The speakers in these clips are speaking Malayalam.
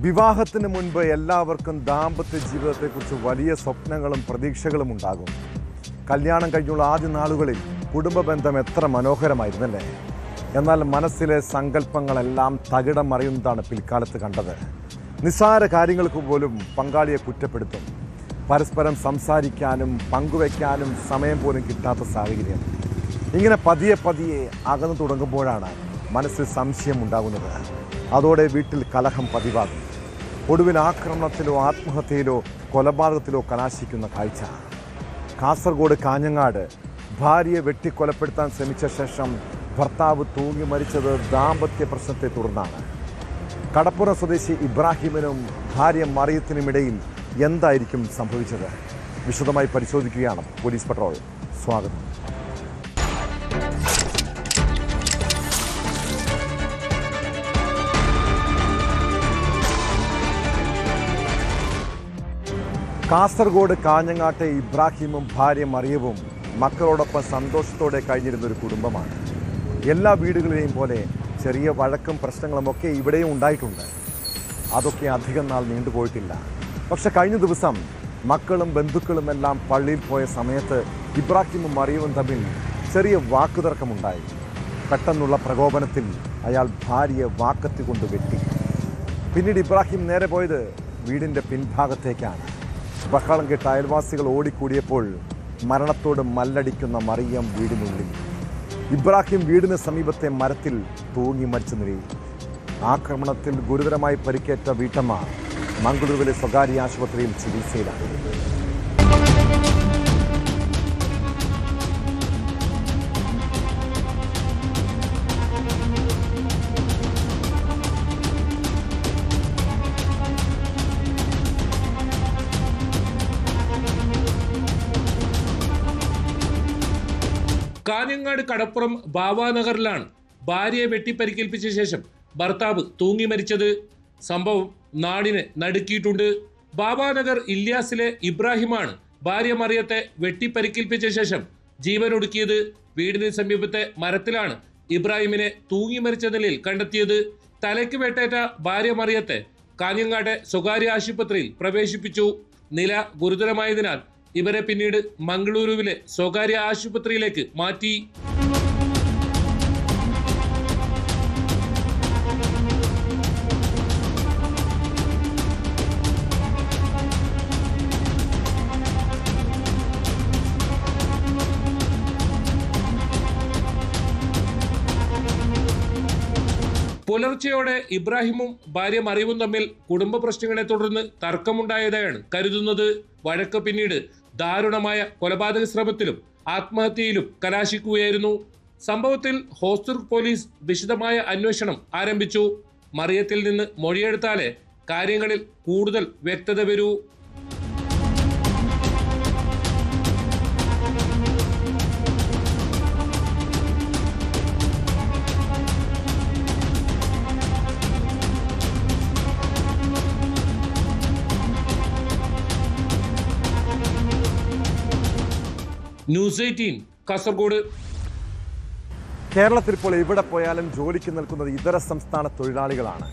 വിവാഹത്തിന് മുൻപ് എല്ലാവർക്കും ദാമ്പത്യ ജീവിതത്തെക്കുറിച്ച് വലിയ സ്വപ്നങ്ങളും പ്രതീക്ഷകളും ഉണ്ടാകും. കല്യാണം കഴിഞ്ഞുള്ള ആദ്യ നാളുകളിൽ കുടുംബ ബന്ധം എത്ര മനോഹരമായിരുന്നല്ലേ. എന്നാൽ മനസ്സിലെ സങ്കല്പങ്ങളെല്ലാം തകിടം മറിയുന്നതാണ് പിൽക്കാലത്ത് കണ്ടത്. നിസ്സാര കാര്യങ്ങൾക്ക് പോലും പങ്കാളിയെ കുറ്റപ്പെടുത്തും. പരസ്പരം സംസാരിക്കാനും പങ്കുവയ്ക്കാനും സമയം പോലും കിട്ടാത്ത സാഹചര്യം. ഇങ്ങനെ പതിയെ പതിയെ അകന്നു തുടങ്ങുമ്പോഴാണ് മനസ്സിൽ സംശയം ഉണ്ടാകുന്നത്. അതോടെ വീട്ടിൽ കലഹം പതിവാകും. ഒടുവിൽ ആക്രമണത്തിലോ ആത്മഹത്യയിലോ കൊലപാതകത്തിലോ കലാശിക്കുന്ന കാഴ്ച. കാസർഗോഡ് കാഞ്ഞങ്ങാട് ഭാര്യയെ വെട്ടിക്കൊലപ്പെടുത്താൻ ശ്രമിച്ച ശേഷം ഭർത്താവ് തൂങ്ങി മരിച്ചത് ദാമ്പത്യ പ്രശ്നത്തെ തുടർന്നാണ്. കടപ്പുറം സ്വദേശി ഇബ്രാഹിമിനും ഭാര്യ മറിയത്തിനുമിടയിൽ എന്തായിരിക്കും സംഭവിച്ചത്? വിശദമായി പരിശോധിക്കുകയാണ് പോലീസ് പട്രോൾ. സ്വാഗതം. കാസർഗോഡ് കാഞ്ഞങ്ങാട്ടെ ഇബ്രാഹിമും ഭാര്യ മറിയവും മക്കളോടൊപ്പം സന്തോഷത്തോടെ കഴിഞ്ഞിരുന്നൊരു കുടുംബമാണ്. എല്ലാ വീടുകളിലെയും പോലെ ചെറിയ വഴക്കും പ്രശ്നങ്ങളുമൊക്കെ ഇവിടെയും ഉണ്ടായിട്ടുണ്ട്. അതൊക്കെ അധികം നാൾ നീണ്ടുപോയിട്ടില്ല. പക്ഷെ കഴിഞ്ഞ ദിവസം മക്കളും ബന്ധുക്കളുമെല്ലാം പള്ളിയിൽ പോയ സമയത്ത് ഇബ്രാഹിമും മറിയവും തമ്മിൽ ചെറിയ വാക്കുതർക്കമുണ്ടായി. പെട്ടെന്നുള്ള പ്രകോപനത്തിൽ അയാൾ ഭാര്യയെ വാക്കത്തി കൊണ്ട് വെട്ടി. പിന്നീട് ഇബ്രാഹിം നേരെ പോയത് വീടിൻ്റെ പിൻഭാഗത്തേക്കാണ്. ബഹളം കേട്ട അയൽവാസികൾ ഓടിക്കൂടിയപ്പോൾ മരണത്തോട് മല്ലടിക്കുന്ന മറിയം വീടിനുള്ളിൽ. ഇബ്രാഹിം വീടിന് സമീപത്തെ മരത്തിൽ തൂങ്ങി മരിച്ച നിലയിൽ. ആക്രമണത്തിൽ ഗുരുതരമായി പരിക്കേറ്റ വീട്ടമ്മ മംഗളൂരുവിലെ സ്വകാര്യ ആശുപത്രിയിൽ ചികിത്സയിലാണ്. കാഞ്ഞങ്ങാട് കടപ്പുറം ബാവാനഗറിലാണ് ഭാര്യയെ വെട്ടിപ്പരിക്കേൽപ്പിച്ച ശേഷം ഭർത്താവ് തൂങ്ങി മരിച്ചത്. സംഭവം നാടിനെ നടുക്കിയിട്ടുണ്ട്. ബാവാനഗർ ഇല്യാസിലെ ഇബ്രാഹിമാണ് ഭാര്യ മറിയത്തെ വെട്ടിപ്പരിക്കേൽപ്പിച്ച ശേഷം ജീവനൊടുക്കിയത്. വീടിന് സമീപത്തെ മരത്തിലാണ് ഇബ്രാഹിമിനെ തൂങ്ങി മരിച്ച നിലയിൽ കണ്ടെത്തിയത്. തലയ്ക്ക് വെട്ടേറ്റ ഭാര്യ മറിയത്തെ കാഞ്ഞങ്ങാട്ടെ സ്വകാര്യ ആശുപത്രിയിൽ പ്രവേശിപ്പിച്ചു. നില ഗുരുതരമായതിനാൽ ഇവരെ പിന്നീട് മംഗളൂരുവിലെ സ്വകാര്യ ആശുപത്രിയിലേക്ക് മാറ്റി. പുലർച്ചെയോടെ ഇബ്രാഹിമും ഭാര്യ മറിയവും തമ്മിൽ കുടുംബ പ്രശ്നങ്ങളെ തുടർന്ന് തർക്കമുണ്ടായതായാണ് കരുതുന്നത്. വഴക്ക് പിന്നീട് ദാരുണമായ കൊലപാതക ശ്രമത്തിലും ആത്മഹത്യയിലും കലാശിക്കുകയായിരുന്നു. സംഭവത്തിൽ ഹോസ്ദുർഗ് പോലീസ് വിശദമായ അന്വേഷണം ആരംഭിച്ചു. മറിയത്തിൽ നിന്ന് മൊഴിയെടുത്താലേ കാര്യങ്ങളിൽ കൂടുതൽ വ്യക്തത വരൂ. ന്യൂസ് 18 കാസർഗോഡ്. കേരളത്തിൽ ഇപ്പോൾ എവിടെ പോയാലും ജോലിക്ക് നിൽക്കുന്നത് ഇതര സംസ്ഥാന തൊഴിലാളികളാണ്.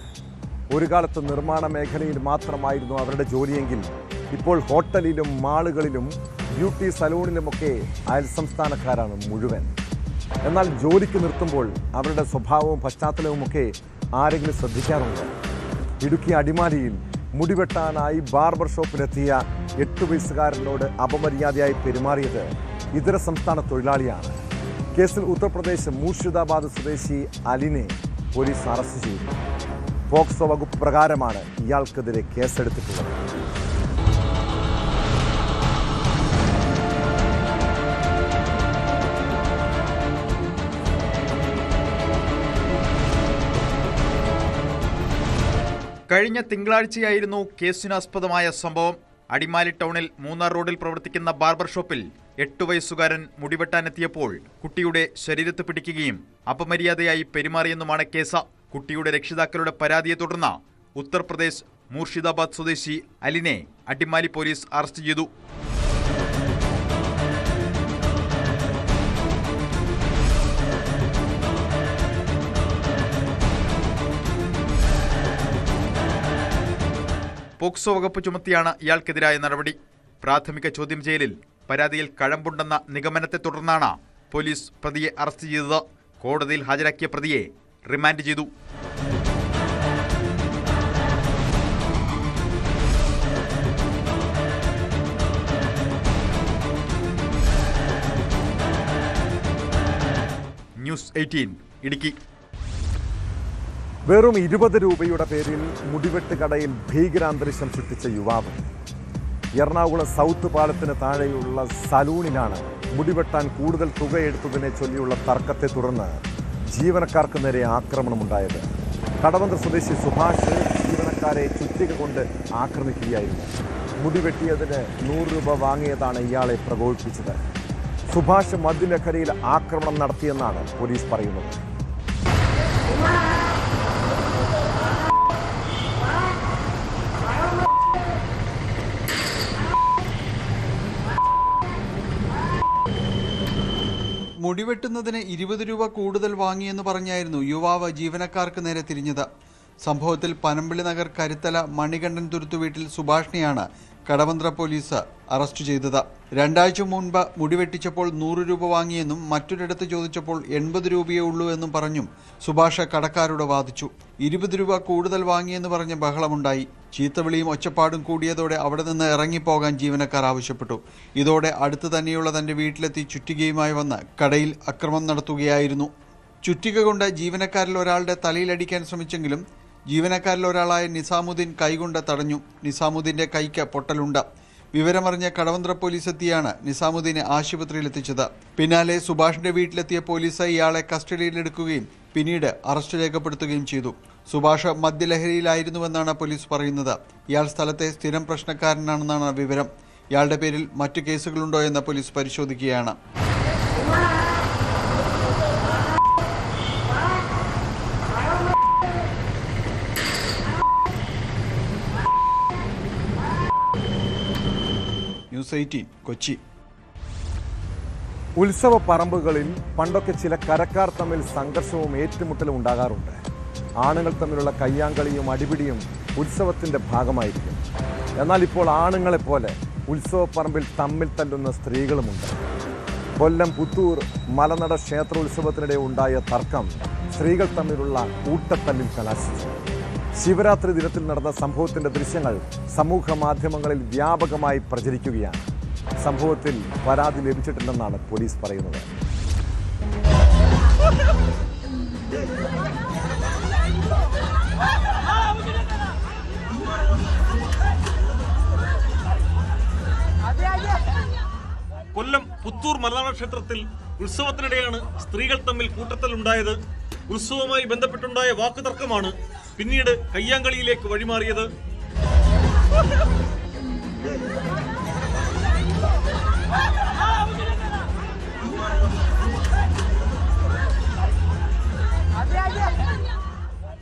ഒരു കാലത്ത് നിർമ്മാണ മേഖലയിൽ മാത്രമായിരുന്നു അവരുടെ ജോലിയെങ്കിൽ ഇപ്പോൾ ഹോട്ടലിലും മാളുകളിലും ബ്യൂട്ടി സലൂണിലുമൊക്കെ അയൽ സംസ്ഥാനക്കാരാണ് മുഴുവൻ. എന്നാൽ ജോലിക്ക് നിർത്തുമ്പോൾ അവരുടെ സ്വഭാവവും പശ്ചാത്തലവുമൊക്കെ ആരെങ്കിലും ശ്രദ്ധിക്കാറുണ്ട്? ഇടുക്കി അടിമാലിയിൽ മുടിവെട്ടാനായി ബാർബർ ഷോപ്പിലെത്തിയ 8 വയസ്സുകാരനോട് അപമര്യാദയായി പെരുമാറിയത് ഇതര സംസ്ഥാന തൊഴിലാളിയാണ്. കേസിൽ ഉത്തർപ്രദേശ് മൂർഷിദാബാദ് സ്വദേശി അലിനെ പോലീസ് അറസ്റ്റ് ചെയ്തു. പോക്സോ വകുപ്പ് പ്രകാരമാണ് ഇയാൾക്കെതിരെ കേസെടുത്തിട്ടുള്ളത്. കഴിഞ്ഞ തിങ്കളാഴ്ചയായിരുന്നു കേസിനാസ്പദമായ സംഭവം. അടിമാലി ടൗണിൽ മൂന്നാർ റോഡിൽ പ്രവർത്തിക്കുന്ന ബാർബർ ഷോപ്പിൽ 8 വയസ്സുകാരൻ മുടിവെട്ടാനെത്തിയപ്പോൾ കുട്ടിയുടെ ശരീരത്ത് പിടിക്കുകയും അപമര്യാദയായി പെരുമാറിയെന്നുമാണ് കേസ്. കുട്ടിയുടെ രക്ഷിതാക്കളുടെ പരാതിയെ തുടർന്ന് ഉത്തർപ്രദേശ് മൂർഷിദാബാദ് സ്വദേശി അലിനെ അടിമാലി പോലീസ് അറസ്റ്റ് ചെയ്തു. പോക്സോ വകുപ്പ് ചുമത്തിയാണ് ഇയാൾക്കെതിരായ നടപടി. പ്രാഥമിക ചോദ്യം ചെയ്യലിൽ പരാതിയിൽ കഴമ്പുണ്ടെന്ന നിഗമനത്തെ തുടർന്നാണ് പോലീസ് പ്രതിയെ അറസ്റ്റ് ചെയ്തത്. കോടതിയിൽ ഹാജരാക്കിയ പ്രതിയെ റിമാൻഡ് ചെയ്തു. ന്യൂസ് 18 ഇടുക്കി. വെറും 20 രൂപയുടെ പേരിൽ മുടിവെട്ട് കടയിൽ ഭീകരാന്തരീക്ഷം സൃഷ്ടിച്ച യുവാവ്. എറണാകുളം സൗത്ത് പാലത്തിന് താഴെയുള്ള സലൂണിലാണ് മുടിവെട്ടാൻ കൂടുതൽ തുക എടുത്തതിനെ ചൊല്ലിയുള്ള തർക്കത്തെ തുടർന്ന് ജീവനക്കാർക്ക് നേരെ ആക്രമണമുണ്ടായത്. കടവന്ത്ര സ്വദേശി സുഭാഷ് ജീവനക്കാരെ ചുറ്റിക കൊണ്ട് ആക്രമിക്കുകയായിരുന്നു. മുടിവെട്ടിയതിന് 100 രൂപ വാങ്ങിയതാണ് ഇയാളെ പ്രകോപിപ്പിച്ചത്. സുഭാഷ് മദ്യലഹരിയിൽ ആക്രമണം നടത്തിയെന്നാണ് പോലീസ് പറയുന്നത്. മുടിവെട്ടുന്നതിന് 20 രൂപ കൂടുതൽ വാങ്ങിയെന്ന് പറഞ്ഞായിരുന്നു യുവാവ് ജീവനക്കാർക്ക് നേരെ തിരിഞ്ഞത്. സംഭവത്തിൽ പനമ്പിളി നഗർ കരുത്തല മണികണ്ഠൻ തുരുത്തു വീട്ടിൽ സുഭാഷിനെയാണ് കടവന്ത്ര പോലീസ് അറസ്റ്റ് ചെയ്തത്. 2 ആഴ്ച മുൻപ് മുടിവെട്ടിച്ചപ്പോൾ 100 രൂപ വാങ്ങിയെന്നും മറ്റൊരിടത്ത് ചോദിച്ചപ്പോൾ 80 രൂപയേ ഉള്ളൂ എന്നും പറഞ്ഞും സുഭാഷ് കടക്കാരോട് വാദിച്ചു. 20 രൂപ കൂടുതൽ വാങ്ങിയെന്ന് പറഞ്ഞ് ബഹളമുണ്ടായി. ചീത്തവിളിയും ഒച്ചപ്പാടും കൂടിയതോടെ അവിടെ നിന്ന് ഇറങ്ങിപ്പോകാൻ ജീവനക്കാർ ആവശ്യപ്പെട്ടു. ഇതോടെ അടുത്ത് തന്നെയുള്ള തന്റെ വീട്ടിലെത്തി ചുറ്റികയുമായി വന്ന് കടയിൽ അക്രമം നടത്തുകയായിരുന്നു. ചുറ്റിക കൊണ്ട് ജീവനക്കാരിൽ ഒരാളുടെ തലയിലടിക്കാൻ ശ്രമിച്ചെങ്കിലും ജീവനക്കാരിൽ ഒരാളായ നിസാമുദ്ദീൻ കൈകൊണ്ട് തടഞ്ഞു. നിസാമുദ്ദീന്റെ കൈക്ക് പൊട്ടലുണ്ട്. വിവരമറിഞ്ഞ കടവന്ത്ര പോലീസ് എത്തിയാണ് നിസാമുദ്ദീനെ ആശുപത്രിയിൽ എത്തിച്ചത്. പിന്നാലെ സുഭാഷിന്റെ വീട്ടിലെത്തിയ പോലീസ് ഇയാളെ കസ്റ്റഡിയിലെടുക്കുകയും പിന്നീട് അറസ്റ്റ് രേഖപ്പെടുത്തുകയും ചെയ്തു. സുഭാഷ് മദ്യലഹരിയിലായിരുന്നുവെന്നാണ് പോലീസ് പറയുന്നത്. ഇയാൾ സ്ഥലത്തെ സ്ഥിരം പ്രശ്നക്കാരനാണെന്നാണ് വിവരം. ഇയാളുടെ പേരിൽ മറ്റു കേസുകളുണ്ടോ എന്ന് പോലീസ് പരിശോധിക്കുകയാണ്. ന്യൂസ് 18 കൊച്ചി. ഉത്സവ പറമ്പുകളിൽ പണ്ടൊക്കെ ചില കരക്കാർ തമ്മിൽ സംഘർഷവും ഏറ്റുമുട്ടലും ഉണ്ടാകാറുണ്ട്. ആണുങ്ങൾ തമ്മിലുള്ള കയ്യാങ്കളിയും അടിപിടിയും ഉത്സവത്തിൻ്റെ ഭാഗമായിരിക്കും. എന്നാൽ ഇപ്പോൾ ആണുങ്ങളെപ്പോലെ ഉത്സവപ്പറമ്പിൽ തമ്മിൽ തല്ലുന്ന സ്ത്രീകളുമുണ്ട്. കൊല്ലം പുത്തൂർ മലനട ക്ഷേത്രോത്സവത്തിനിടെ ഉണ്ടായ തർക്കം സ്ത്രീകൾ തമ്മിലുള്ള കൂട്ടത്തല്ലിൽ കലാശിച്ചു. ശിവരാത്രി ദിനത്തിൽ നടന്ന സംഭവത്തിന്റെ ദൃശ്യങ്ങൾ സമൂഹ മാധ്യമങ്ങളിൽ വ്യാപകമായി പ്രചരിക്കുകയാണ്. സംഭവത്തിൽ പരാതി ലഭിച്ചിട്ടില്ലെന്നാണ് പോലീസ് പറയുന്നത്. കൊല്ലം പുത്തൂർ മലനാട ക്ഷേത്രത്തിൽ ഉത്സവത്തിനിടെയാണ് സ്ത്രീകൾ തമ്മിൽ കൂട്ടത്തലുണ്ടായത്. ഉത്സവവുമായി ബന്ധപ്പെട്ടുണ്ടായ വാക്കുതർക്കമാണ് പിന്നീട് കയ്യാങ്കളിയിലേക്ക് വഴിമാറിയത്.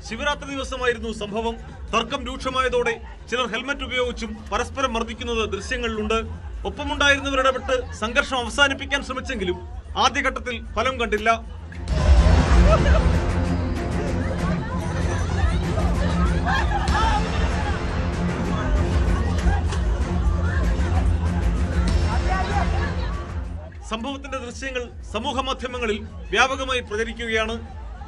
ശിവരാത്രി ദിവസമായിരുന്നു സംഭവം. തർക്കം രൂക്ഷമായതോടെ ചിലർ ഹെൽമറ്റ് ഉപയോഗിച്ചും പരസ്പരം മർദ്ദിക്കുന്നത് ദൃശ്യങ്ങളിലുണ്ട്. ഒപ്പമുണ്ടായിരുന്നവരിടപെട്ട് സംഘർഷം അവസാനിപ്പിക്കാൻ ശ്രമിച്ചെങ്കിലും ആദ്യഘട്ടത്തിൽ ഫലം കണ്ടില്ല. സംഭവത്തിന്റെ ദൃശ്യങ്ങൾ സമൂഹ മാധ്യമങ്ങളിൽ വ്യാപകമായി പ്രചരിക്കുകയാണ്.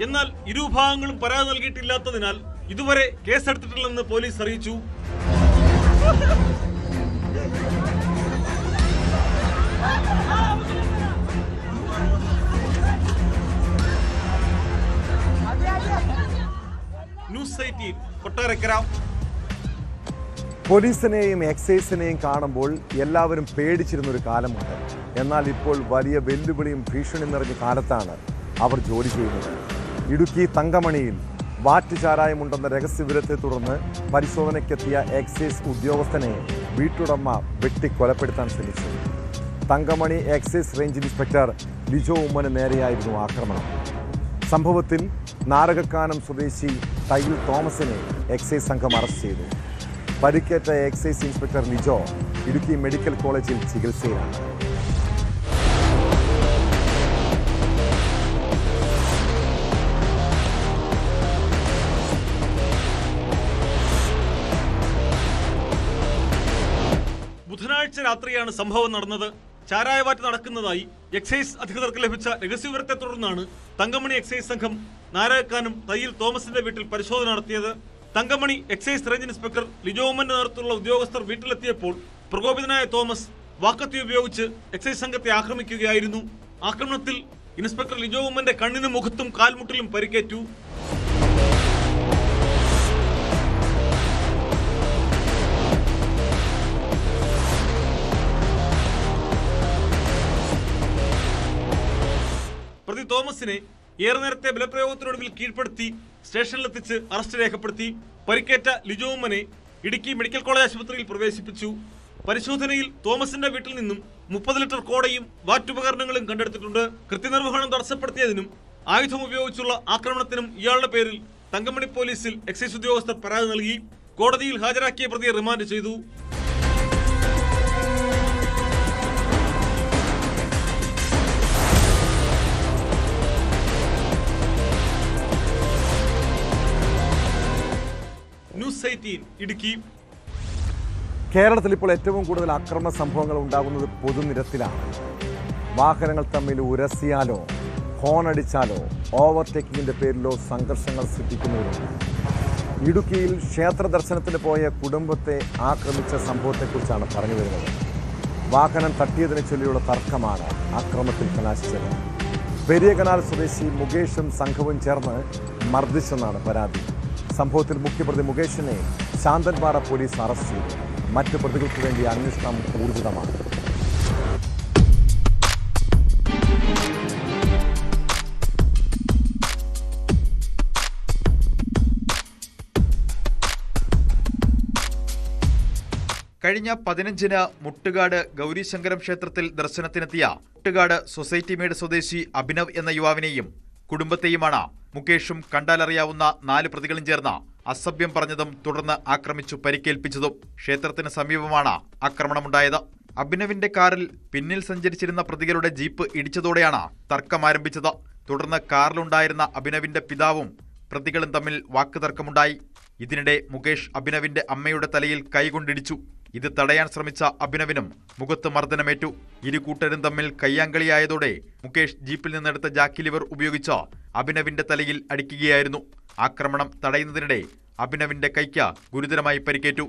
എന്നാൽ ഇരുഭാഗങ്ങളും പരാതി നൽകിയിട്ടില്ലാത്തതിനാൽ ഇതുവരെ കേസെടുത്തിട്ടില്ലെന്ന് പോലീസ് അറിയിച്ചു. ന്യൂസ് 18 കൊട്ടാരക്കര. പോലീസിനെയും എക്സൈസിനെയും കാണുമ്പോൾ എല്ലാവരും പേടിച്ചിരുന്നൊരു കാലമുണ്ട്. എന്നാൽ ഇപ്പോൾ വലിയ വെല്ലുവിളിയും ഭീഷണി നിറഞ്ഞ കാലത്താണ് അവർ ജോലി ചെയ്യുന്നത്. ഇടുക്കി തങ്കമണിയിൽ വാറ്റുചാരായമുണ്ടെന്ന രഹസ്യവിവരത്തെ തുടർന്ന് പരിശോധനയ്ക്കെത്തിയ എക്സൈസ് ഉദ്യോഗസ്ഥനെ വീട്ടുടമ വെട്ടിക്കൊലപ്പെടുത്താൻ ശ്രമിച്ചു. Thankamani excise range inspector Lijo ഉമ്മന് നേരെയായിരുന്നു ആക്രമണം. സംഭവത്തിൽ നാരകക്കാനം സ്വദേശി തയ്യിൽ തോമസിനെ എക്സൈസ് സംഘം അറസ്റ്റ് ചെയ്തു. പരിക്കേറ്റ excise inspector Lijo Idukki medical കോളേജിൽ ചികിത്സയിലാണ്. ബുധനാഴ്ച രാത്രിയാണ് സംഭവം നടന്നത്. ചാരായവാറ്റ് നടക്കുന്നതായി എക്സൈസ് അധികൃതർക്ക് ലഭിച്ച രഹസ്യവിവരത്തെ തുടർന്നാണ് തങ്കമണി എക്സൈസ് സംഘം നാരായക്കാനും തയ്യിൽ തോമസിന്റെ വീട്ടിൽ പരിശോധന നടത്തിയത്. Thankamani excise range inspector Lijo ഉമ്മന്റെ നേതൃത്വത്തിലുള്ള ഉദ്യോഗസ്ഥർ വീട്ടിലെത്തിയപ്പോൾ പ്രകോപിതനായ തോമസ് വാക്കത്തി ഉപയോഗിച്ച് എക്സൈസ് സംഘത്തെ ആക്രമിക്കുകയായിരുന്നു. ആക്രമണത്തിൽ ഇൻസ്പെക്ടർ ലിജോ ഉമ്മന്റെ കണ്ണിനും മുഖത്തും കാൽമുട്ടിലും പരിക്കേറ്റു. പ്രതി തോമസിനെ ഏറെ നേരത്തെ ബലപ്രയോഗത്തിനൊടുവിൽ കീഴ്പ്പെടുത്തി സ്റ്റേഷനിലെത്തിച്ച് അറസ്റ്റ് രേഖപ്പെടുത്തി. പരിക്കേറ്റ ലിജോ ഉമ്മനെ ഇടുക്കി മെഡിക്കൽ കോളേജ് ആശുപത്രിയിൽ പ്രവേശിപ്പിച്ചു. പരിശോധനയിൽ തോമസിന്റെ വീട്ടിൽ നിന്നും 30 ലിറ്റർ കോടയും വാറ്റുപകരണങ്ങളും കണ്ടെടുത്തിട്ടുണ്ട്. കൃത്യനിർവഹണം തടസ്സപ്പെടുത്തിയതിനും ആയുധം ഉപയോഗിച്ചുള്ള ആക്രമണത്തിനും ഇയാളുടെ പേരിൽ തങ്കമണി പോലീസിൽ എക്സൈസ് ഉദ്യോഗസ്ഥർ പരാതി നൽകി. കോടതിയിൽ ഹാജരാക്കിയ പ്രതിയെ റിമാൻഡ് ചെയ്തു. ന്യൂസ് 18 ഇടുക്കി. കേരളത്തിൽ ഇപ്പോൾ ഏറ്റവും കൂടുതൽ അക്രമ സംഭവങ്ങൾ ഉണ്ടാകുന്നത് പൊതുനിരത്തിലാണ്. വാഹനങ്ങൾ തമ്മിൽ ഉരസിയാലോ ഹോണടിച്ചാലോ ഓവർടേക്കിങ്ങിൻ്റെ പേരിലോ സംഘർഷങ്ങൾ സൃഷ്ടിക്കുന്നവരുണ്ട്. ഇടുക്കിയിൽ ക്ഷേത്ര ദർശനത്തിന് പോയ കുടുംബത്തെ ആക്രമിച്ച സംഭവത്തെക്കുറിച്ചാണ് പറഞ്ഞു വരുന്നത്. വാഹനം തട്ടിയതിനെ ചൊല്ലിയുള്ള തർക്കമാണ് അക്രമത്തിൽ കലാശിച്ചത്. പെരിയകനാൽ സ്വദേശി മുകേഷും സംഘവും ചേർന്ന് മർദ്ദിച്ചെന്നാണ് പരാതി. സംഭവത്തിൽ മുഖ്യപ്രതി മുകേഷിനെ ശാന്തൻപാറ പോലീസ് അറസ്റ്റ് ചെയ്തു. മറ്റ് പ്രതികൾക്ക് വേണ്ടി അന്വേഷണം ഊർജിതമാണ്. കഴിഞ്ഞ 15-ന് മുട്ടുകാട് ഗൗരീശങ്കരം ക്ഷേത്രത്തിൽ ദർശനത്തിനെത്തിയ മുട്ടുകാട് സൊസൈറ്റി മേട് സ്വദേശി അഭിനവ് എന്ന യുവാവിനെയും കുടുംബത്തെയുമാണ് മുകേഷും കണ്ടാലറിയാവുന്ന 4 പ്രതികളും ചേർന്ന് അസഭ്യം പറഞ്ഞതും തുടർന്ന് ആക്രമിച്ചു പരിക്കേൽപ്പിച്ചതും. ക്ഷേത്രത്തിന് സമീപമാണ് ആക്രമണമുണ്ടായത്. അഭിനവിന്റെ കാറിൽ പിന്നിൽ സഞ്ചരിച്ചിരുന്ന പ്രതികളുടെ ജീപ്പ് ഇടിച്ചതോടെയാണ് തർക്കം ആരംഭിച്ചത്. തുടർന്ന് കാറിലുണ്ടായിരുന്ന അഭിനവിന്റെ പിതാവും പ്രതികളും തമ്മിൽ വാക്കുതർക്കമുണ്ടായി. ഇതിനിടെ മുകേഷ് അഭിനവിന്റെ അമ്മയുടെ തലയിൽ കൈകൊണ്ടിടിച്ചു. ഇത് തടയാൻ ശ്രമിച്ച അഭിനവിനും മുഖത്ത് മർദ്ദനമേറ്റു. ഇരു കൂട്ടരും തമ്മിൽ കയ്യാങ്കളിയായതോടെ മുകേഷ് ജീപ്പിൽ നിന്നെടുത്ത ജാക്കി ലിവർ ഉപയോഗിച്ച് അഭിനവിന്റെ തലയിൽ അടിക്കുകയായിരുന്നു. ആക്രമണം തടയുന്നതിനിടെ അഭിനവിന്റെ കൈക്ക് ഗുരുതരമായി പരിക്കേറ്റു.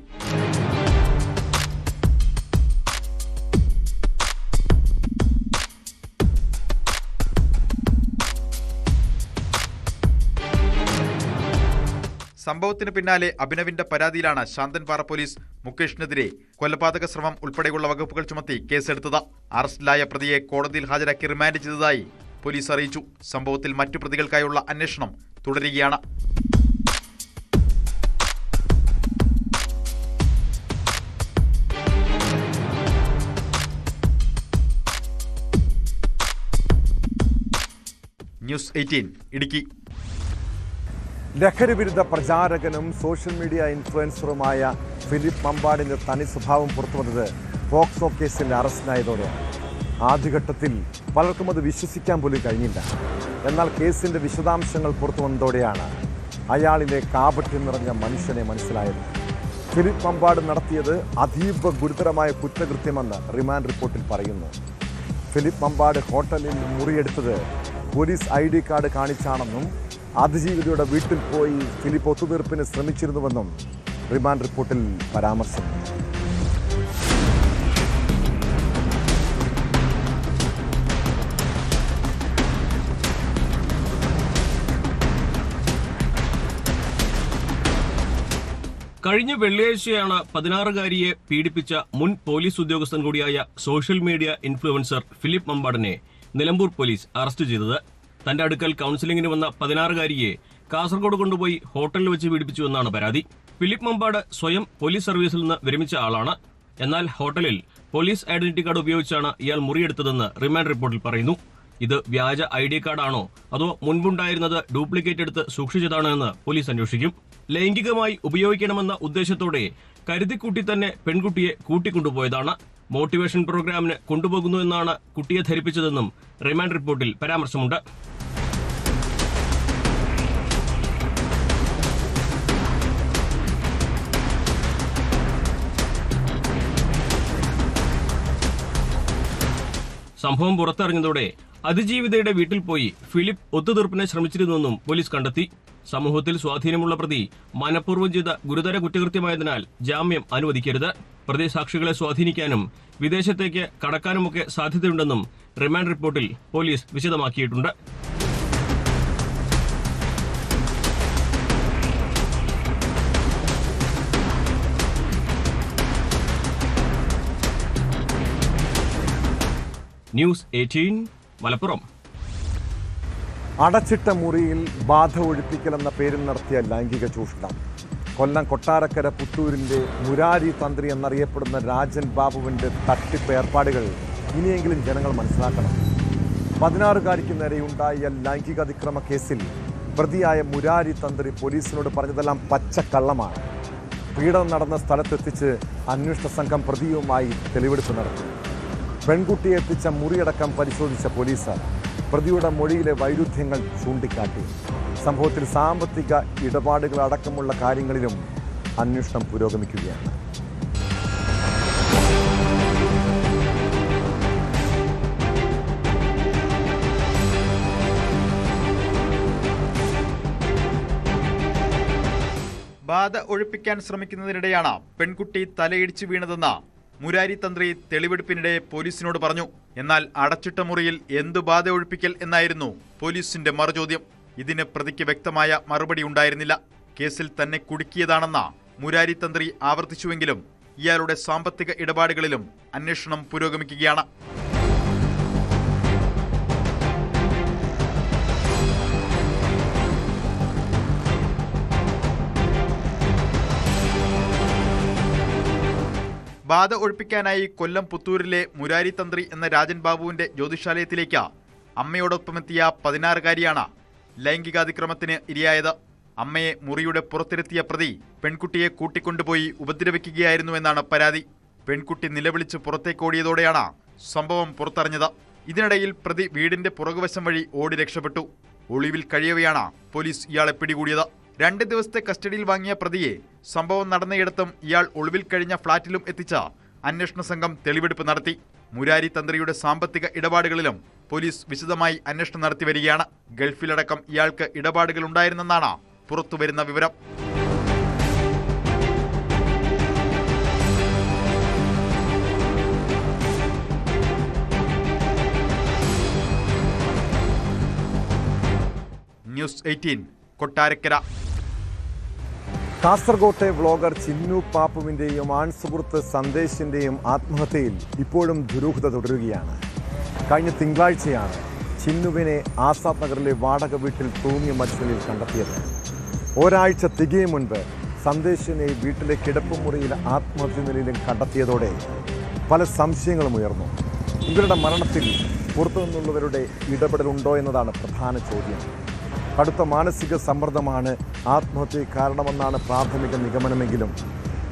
സംഭവത്തിന് പിന്നാലെ അഭിനവിന്റെ പരാതിയിലാണ് ശാന്തൻപാറ പോലീസ് മുകേഷിനെതിരെ കൊലപാതക ശ്രമം ഉൾപ്പെടെയുള്ള വകുപ്പുകൾ ചുമത്തി കേസെടുത്തത്. അറസ്റ്റിലായ പ്രതിയെ കോടതിയിൽ ഹാജരാക്കി റിമാൻഡ് ചെയ്തതായി പോലീസ് അറിയിച്ചു. സംഭവത്തിൽ മറ്റു പ്രതികൾക്കായുള്ള അന്വേഷണം തുടരുകയാണ്. ന്യൂസ് 18 ഇടുക്കി. ലഹരിവിരുദ്ധ പ്രചാരകനും സോഷ്യൽ മീഡിയ ഇൻഫ്ലുവൻസറുമായ ഫിലിപ്പ് മമ്പാടിൻ്റെ തനി സ്വഭാവം പുറത്തുവന്നത് പോക്സോ കേസിൽ അറസ്റ്റിലായതോടെയാണ്. ആദ്യഘട്ടത്തിൽ പലർക്കും അത് വിശ്വസിക്കാൻ പോലും കഴിഞ്ഞില്ല. എന്നാൽ കേസിൻ്റെ വിശദാംശങ്ങൾ പുറത്തു വന്നതോടെയാണ് അയാളിലെ കാപട്യം നിറഞ്ഞ മനുഷ്യനെ മനസ്സിലായത്. ഫിലിപ്പ് മമ്പാട് നടത്തിയത് അതീവ ഗുരുതരമായ കുറ്റകൃത്യമെന്ന് റിമാൻഡ് റിപ്പോർട്ടിൽ പറയുന്നു. ഫിലിപ്പ് മമ്പാട് ഹോട്ടലിൽ മുറിയെടുത്തത് പോലീസ് ID കാർഡ് കാണിച്ചാണെന്നും അതിജീവിതയുടെ വീട്ടിൽ പോയി ഫിലിപ്പ് ഒത്തുതീർപ്പിന് ശ്രമിച്ചിരുന്നുവെന്നും റിമാൻഡ് റിപ്പോർട്ടിൽ പരാമർശമുണ്ട്. കഴിഞ്ഞ വെള്ളിയാഴ്ചയാണ് 16-കാരിയെ പീഡിപ്പിച്ച മുൻ പോലീസ് ഉദ്യോഗസ്ഥൻ കൂടിയായ സോഷ്യൽ മീഡിയ ഇൻഫ്ലുവൻസർ ഫിലിപ്പ് മമ്പാടിനെ നിലമ്പൂർ പോലീസ് അറസ്റ്റ് ചെയ്തത്. തന്റെ അടുക്കൽ കൌൺസിലിംഗിന് വന്ന 16-കാരിയെ കാസർഗോഡ് കൊണ്ടുപോയി ഹോട്ടലിൽ വെച്ച് പീഡിപ്പിച്ചുവെന്നാണ് പരാതി. ഫിലിപ്പ് മമ്പാട് സ്വയം പോലീസ് സർവീസിൽ നിന്ന് വിരമിച്ച ആളാണ്. എന്നാൽ ഹോട്ടലിൽ പോലീസ് ഐഡന്റിറ്റി കാർഡ് ഉപയോഗിച്ചാണ് ഇയാൾ മുറിയെടുത്തതെന്ന് റിമാൻഡ് റിപ്പോർട്ടിൽ പറയുന്നു. ഇത് വ്യാജ ID കാർഡാണോ അതോ മുൻപുണ്ടായിരുന്നത് ഡ്യൂപ്ലിക്കേറ്റ് എടുത്ത് സൂക്ഷിച്ചതാണോ എന്ന് പോലീസ് അന്വേഷിക്കും. ലൈംഗികമായി ഉപയോഗിക്കണമെന്ന ഉദ്ദേശത്തോടെ കരുതിക്കൂട്ടി തന്നെ പെൺകുട്ടിയെ കൂട്ടിക്കൊണ്ടുപോയതാണ്. മോട്ടിവേഷൻ പ്രോഗ്രാമിന് കൊണ്ടുപോകുന്നുവെന്നാണ് കുട്ടിയെ ധരിപ്പിച്ചതെന്നും റിമാൻഡ് റിപ്പോർട്ടിൽ പരാമർശമുണ്ട്. സംഭവം പുറത്തറിഞ്ഞതോടെ അതിജീവിതയുടെ വീട്ടിൽ പോയി ഫിലിപ്പ് ഒത്തുതീർപ്പിനെ ശ്രമിച്ചിരുന്നുവെന്നും പോലീസ് കണ്ടെത്തി. സമൂഹത്തിൽ സ്വാധീനമുള്ള പ്രതി മനഃപൂർവ്വം ചെയ്ത ഗുരുതര കുറ്റകൃത്യമായതിനാൽ ജാമ്യം അനുവദിക്കരുത്. പ്രതി സാക്ഷികളെ സ്വാധീനിക്കാനും വിദേശത്തേക്ക് കടക്കാനുമൊക്കെ സാധ്യതയുണ്ടെന്നും റിമാൻഡ് റിപ്പോർട്ടിൽ പോലീസ് വിശദമാക്കിയിട്ടുണ്ട്. ന്യൂസ് 18 മലപ്പുറം. അടച്ചിട്ട മുറിയിൽ ബാധ ഒഴിപ്പിക്കലെന്ന പേരിൽ നടത്തിയ ലൈംഗിക ചൂഷണം. കൊല്ലം കൊട്ടാരക്കര പുത്തൂരിൻ്റെ മുരാരി തന്ത്രി എന്നറിയപ്പെടുന്ന രാജൻ ബാബുവിൻ്റെ തട്ടിപ്പ് ഏർപ്പാടുകൾ ഇനിയെങ്കിലും ജനങ്ങൾ മനസ്സിലാക്കണം. 16-കാരിക്ക് നേരെയുണ്ടായ ലൈംഗിക അതിക്രമ കേസിൽ പ്രതിയായ മുരാരി തന്ത്രി പോലീസിനോട് പറഞ്ഞതെല്ലാം പച്ചക്കള്ളമാണ്. പീഡനം നടന്ന സ്ഥലത്തെത്തിച്ച് അന്വേഷണ സംഘം പ്രതിയുമായി തെളിവെടുപ്പ് നടത്തി. പെൺകുട്ടിയെ എത്തിച്ച മുറിയടക്കം പരിശോധിച്ച പോലീസ് പ്രതിയുടെ മൊഴിയിലെ വൈരുദ്ധ്യങ്ങൾ ചൂണ്ടിക്കാട്ടി. സംഭവത്തിൽ സാമ്പത്തിക ഇടപാടുകൾ അടക്കമുള്ള കാര്യങ്ങളിലും അന്വേഷണം പുരോഗമിക്കുകയാണ്. ബാധ ഒഴിപ്പിക്കാൻ ശ്രമിക്കുന്നതിനിടെയാണ് പെൺകുട്ടി തലയിടിച്ച് വീണതെന്ന് മുരാരി തന്ത്രി തെളിവെടുപ്പിനിടെ പോലീസിനോട് പറഞ്ഞു. എന്നാൽ അടച്ചിട്ട മുറിയിൽ എന്തു ബാധ ഒഴിപ്പിക്കൽ എന്നായിരുന്നു പോലീസിന്റെ മറുചോദ്യം. ഇതിന് പ്രതിക്ക് വ്യക്തമായ മറുപടി ഉണ്ടായിരുന്നില്ല. കേസിൽ തന്നെ കുടുക്കിയതാണെന്ന് മുരാരി തന്ത്രി ആവർത്തിച്ചുവെങ്കിലും ഇയാളുടെ സാമ്പത്തിക ഇടപാടുകളിലും അന്വേഷണം പുരോഗമിക്കുകയാണ്. ബാധ ഒഴിപ്പിക്കാനായി കൊല്ലം പുത്തൂരിലെ മുരാരി തന്ത്രി എന്ന രാജൻ ബാബുവിന്റെ ജ്യോതിഷാലയത്തിലേക്ക് അമ്മയോടൊപ്പമെത്തിയ 16-കാരിയാണ് ലൈംഗികാതിക്രമത്തിന് ഇരയായത്. അമ്മയെ മുറിയുടെ പുറത്തിരുത്തിയ പ്രതി പെൺകുട്ടിയെ കൂട്ടിക്കൊണ്ടുപോയി ഉപദ്രവിക്കുകയായിരുന്നുവെന്നാണ് പരാതി. പെൺകുട്ടി നിലവിളിച്ച് പുറത്തേക്കോടിയതോടെയാണ് സംഭവം പുറത്തറിഞ്ഞത്. ഇതിനിടയിൽ പ്രതി വീടിന്റെ പുറകുവശം വഴി ഓടി രക്ഷപ്പെട്ടു. ഒളിവിൽ കഴിയവെയാണ് പോലീസ് ഇയാളെ പിടികൂടിയത്. 2 ദിവസത്തെ കസ്റ്റഡിയിൽ വാങ്ങിയ പ്രതിയെ സംഭവം നടന്നയിടത്തും ഇയാൾ ഒളിവിൽ കഴിഞ്ഞ ഫ്ളാറ്റിലും എത്തിച്ച അന്വേഷണ സംഘം തെളിവെടുപ്പ് നടത്തി. മുരാരി തന്ത്രിയുടെ സാമ്പത്തിക ഇടപാടുകളിലും പോലീസ് വിശദമായി അന്വേഷണം നടത്തി വരികയാണ്. ഗൾഫിലടക്കം ഇയാൾക്ക് ഇടപാടുകൾ ഉണ്ടായിരുന്നെന്നാണ് പുറത്തുവരുന്ന വിവരം. ന്യൂസ് 18 കൊട്ടാരക്കര. കാസർകോട്ടെ വ്ളോഗർ ചിന്നു പാപ്പുവിൻ്റെയും ആൺസുഹൃത്ത് സന്ദേശിൻ്റെയും ആത്മഹത്യയിൽ ഇപ്പോഴും ദുരൂഹത തുടരുകയാണ്. കഴിഞ്ഞ തിങ്കളാഴ്ചയാണ് ചിന്നുവിനെ ആസാദ് നഗറിലെ വാടക വീട്ടിൽ തൂങ്ങിയ മരിച്ചനിൽ കണ്ടെത്തിയത്. ഒരാഴ്ച തികയും മുൻപ് സന്ദേശിനെ വീട്ടിലെ കിടപ്പുമുറിയിൽ ആത്മഹത്യ നിലയിലും കണ്ടെത്തിയതോടെ പല സംശയങ്ങളും ഉയർന്നു. ഇവരുടെ മരണത്തിൽ പുറത്തുനിന്നുള്ളവരുടെ ഇടപെടലുണ്ടോ എന്നതാണ് പ്രധാന ചോദ്യം. കടുത്ത മാനസിക സമ്മർദ്ദമാണ് ആത്മഹത്യയ്ക്ക് കാരണമെന്നാണ് പ്രാഥമിക നിഗമനമെങ്കിലും